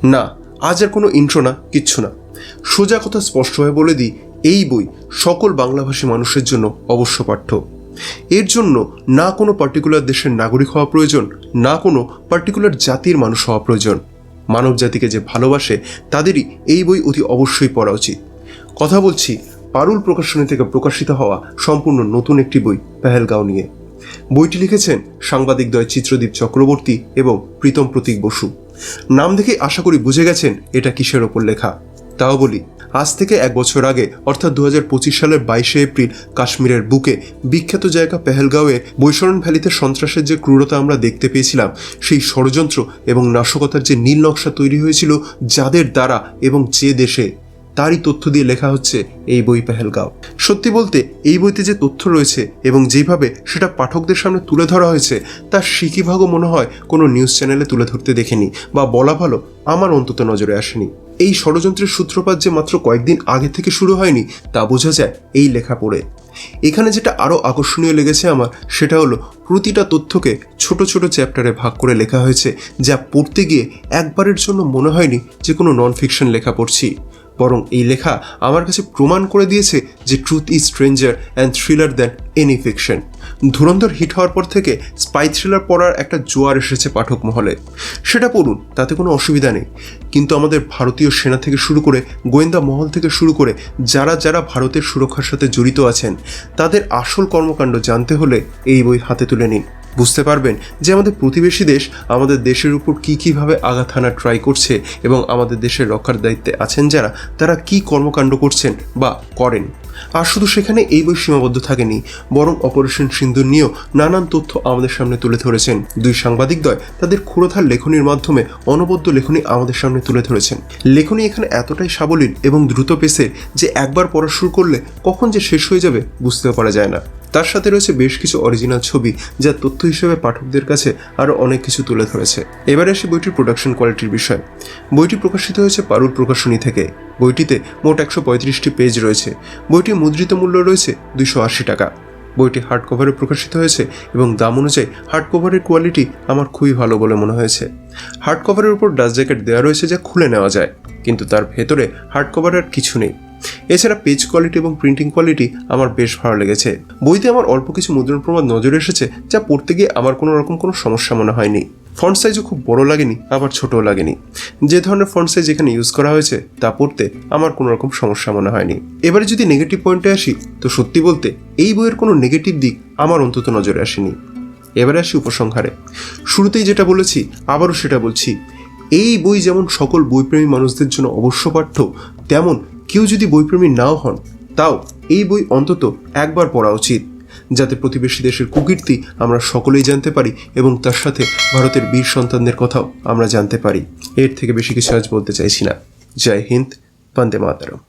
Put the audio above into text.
না, আজ আর কোনো ইন্ট্রো না, কিচ্ছু না। সোজা কথা স্পষ্টভাবে বলে দিই, এই বই সকল বাংলাভাষী মানুষের জন্য অবশ্য পাঠ্য। এর জন্য না কোনো পার্টিকুলার দেশের নাগরিক হওয়া প্রয়োজন, না কোনো পার্টিকুলার জাতির মানুষ হওয়া প্রয়োজন। মানব জাতিকে যে ভালোবাসে তাদেরই এই বই অতি অবশ্যই পড়া উচিত। কথা বলছি পারুল প্রকাশনী থেকে প্রকাশিত হওয়া সম্পূর্ণ নতুন একটি বই পেহেলগাঁও নিয়ে। বইটি লিখেছেন সাংবাদিকদ্বয় চিত্রদীপ চক্রবর্তী এবং প্রীতম প্রতীক বসু। নাম দেখেই আশা করি বুঝে গেছেন এটা কিসের ওপর লেখা। তাও বলি, আজ থেকে 1 বছর আগে অর্থাৎ 2025 সালের 22শে এপ্রিল কাশ্মীরের বুকে বিখ্যাত জায়গা পেহেলগাঁওয়ে বৈশরণ ভ্যালিতে সন্ত্রাসের যে ক্রূরতা আমরা দেখতে পেয়েছিলাম, সেই ষড়যন্ত্র এবং নাশকতার যে নীল নকশা তৈরি হয়েছিল যাদের দ্বারা এবং যে দেশে, তারই তথ্য দিয়ে লেখা হচ্ছে এই বই পেহেলগাঁও। সত্যি বলতে এই বইতে যে তথ্য রয়েছে এবং যেভাবে সেটা পাঠকদের সামনে তুলে ধরা হয়েছে তার সিকিভাগও মনে হয় কোনো নিউজ চ্যানেলে তুলে ধরতে দেখেনি, বা বলা ভালো আমার অন্তত নজরে আসেনি। এই ষড়যন্ত্রের সূত্রপাত যে মাত্র কয়েকদিন আগে থেকে শুরু হয়নি তা বোঝা যায় এই লেখা পড়ে। এখানে যেটা আরও আকর্ষণীয় লেগেছে আমার, সেটা হলো প্রতিটা তথ্যকে ছোট ছোট চ্যাপ্টারে ভাগ করে লেখা হয়েছে, যা পড়তে গিয়ে একবারের জন্য মনে হয়নি যে কোনো নন ফিকশন লেখা পড়ছি। বরং এই লেখা আমার কাছে প্রমাণ করে দিয়েছে যে truth is stranger and thriller than any fiction. Dhurandhar hit হওয়ার পর থেকে স্পাই থ্রিলার পড়ার একটা জোয়ার এসেছে পাঠক মহলে। সেটা পড়ুন, তাতে কোনো অসুবিধা নেই। কিন্তু আমাদের ভারতীয় সেনা থেকে শুরু করে গোয়েন্দা মহল থেকে শুরু করে যারা যারা ভারতের সুরক্ষার সাথে জড়িত আছেন তাদের আসল কর্মকাণ্ড জানতে হলে এই বই হাতে তুলে নিন। বুঝতে পারবেন যে আমাদের প্রতিবেশী দেশ আমাদের দেশের উপর কীভাবে আঘাত হানার ট্রাই করছে এবং আমাদের দেশের রক্ষার দায়িত্বে আছেন যারা, তারা কী কর্মকাণ্ড করছেন বা করেন। আর শুধু সেখানে এই বই সীমাবদ্ধ থাকেনি, বরং অপারেশন সিন্দুর নিয়েও নানান তথ্য আমাদের সামনে তুলে ধরেছেন দুই সাংবাদিকদ্বয়। তাদের ক্ষুরোধার লেখনীর মাধ্যমে অনবদ্য লেখনী আমাদের সামনে তুলে ধরেছেন। লেখনী এখানে এতটাই সাবলীল এবং দ্রুত পেসের যে একবার পড়া শুরু করলে কখন যে শেষ হয়ে যাবে বুঝতেও পারা যায় না। তার সাথে রয়েছে বেশ কিছু অরিজিনাল ছবি যা তথ্য হিসেবে পাঠকদের কাছে আরও অনেক কিছু তুলে ধরেছে। এবারে আসি বইটির প্রোডাকশন কোয়ালিটির বিষয়। বইটি প্রকাশিত হয়েছে পারুল প্রকাশনী থেকে। বইটিতে মোট 135টি পেজ রয়েছে। বইটির মুদ্রিত মূল্য রয়েছে 280 টাকা। বইটি হার্ড কভারে প্রকাশিত হয়েছে এবং দাম অনুযায়ী হার্ড কভারের কোয়ালিটি আমার খুবই ভালো বলে মনে হয়েছে। হার্ড কভারের উপর ডাস্ট জ্যাকেট দেওয়া রয়েছে যা খুলে নেওয়া যায়, কিন্তু তার ভেতরে হার্ড কভারের কিছু নেই। এছাড়া পেজ কোয়ালিটি এবং প্রিন্টিং কোয়ালিটি আমার বেশ ভালো লেগেছে। বইতে আমার অল্প কিছু মুদ্রণ প্রমাণ নজরে এসেছে যা পড়তে গিয়ে আমার কোনো রকম কোনো সমস্যা মনে হয়নি। ফন্ট সাইজও খুব বড় লাগেনি, আবার ছোটও লাগেনি। যে ধরনের ফন্ট সাইজ এখানে ইউজ করা হয়েছে তা পড়তে আমার কোনো রকম সমস্যা মনে হয়নি। এবারে যদি নেগেটিভ পয়েন্টে আসি, তো সত্যি বলতে এই বইয়ের কোনো নেগেটিভ দিক আমার অন্তত নজরে আসেনি। এবারে আসি উপসংহারে। শুরুতেই যেটা বলেছি আবারও সেটা বলছি, এই বই যেমন সকল বইপ্রেমী মানুষদের জন্য অবশ্য পাঠ্য, তেমন কেউ যদি বইপ্রেমী নাও হন তাও এই বই অন্তত একবার পড়া উচিত, যাতে প্রতিবেশী দেশের কুকীর্তি আমরা সকলেই জানতে পারি এবং তার সাথে ভারতের বীর সন্তানদের কথাও আমরা জানতে পারি। এর থেকে বেশি কিছু আজ বলতে চাইছি না। জয় হিন্দ, বন্দে মাতরম।